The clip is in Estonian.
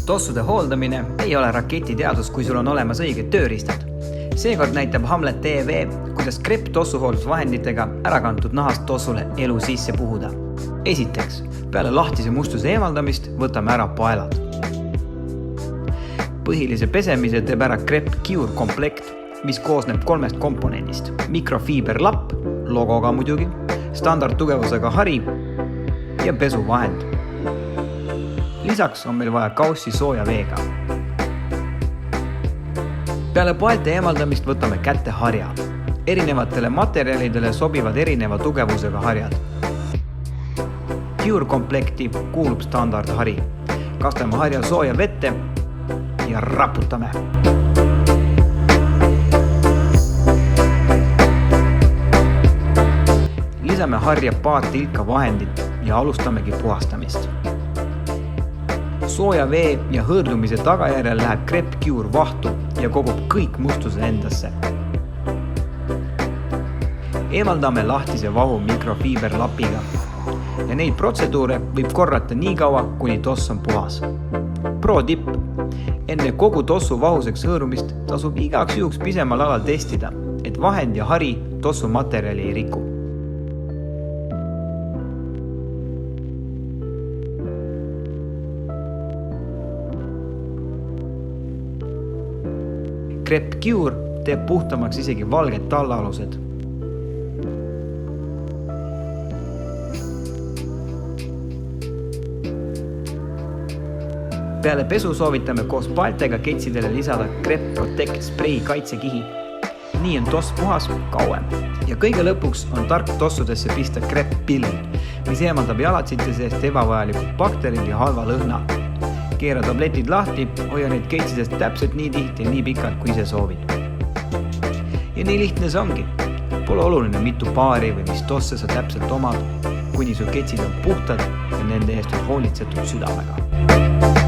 Tossude hooldamine ei ole raketiteadus, kui sul on olemas õiged tööriistad. Seekord näitab Hamlet TV, kuidas Krepp tossuhooldusvahenditega ärakantud nahast tossule elu sisse puhuda. Esiteks, peale lahtise mustuse eemaldamist võtame ära paelad. Põhilise pesemise teeb ära Krepp Cure komplekt, mis koosneb 3 komponendist. Mikrofiiberlapp, logoga muidugi, standardtugevusega hari ja pesuvahend. Lisaks on meil vaja kaussi sooja veega. Peale paelte eemaldamist võtame kätte harja. Erinevatele materjalidele sobivad erineva tugevusega harjad. Cure komplekti kuulub standardhari. Kastame harja sooja vette ja raputame. Lisame harja paar tilka vahendit ja alustamegi puhastamist. Sooja vee ja hõõrdumise tagajärjel läheb Krepp Cure vahtu ja kogub kõik mustuse endasse. Eemaldame lahtise vahu mikrofiiberlapiga ja neid protseduure võib korrata nii kaua, kuni toss on puhas. Pro tipp. Enne kogu tossu vahuseks hõõrumist tasub igaks juhuks pisemal alal testida, et vahend ja hari tossu materjali ei riku. Krepp Cure teeb puhtamaks isegi valged tallaalused. Peale pesu soovitame koos paeltega ketsidele lisada Krepp Protect Spray kaitsekihi. Nii on toss puhas kauem. Ja kõige lõpuks on tark tossudesse pista Krepp Pill, mis eemaldab jalatsite seest ebavajalikud bakterid ja halva lõhna. Keera tabletid lahti, hoia neid ketsidest täpselt nii tihti ja nii pikalt, kui ise soovid. Ja nii lihtne see ongi. Pole oluline mitu paari või mis tosse sa täpselt omad, kuni su ketsid on puhtad ja nende eest on hoolitsetud südamega.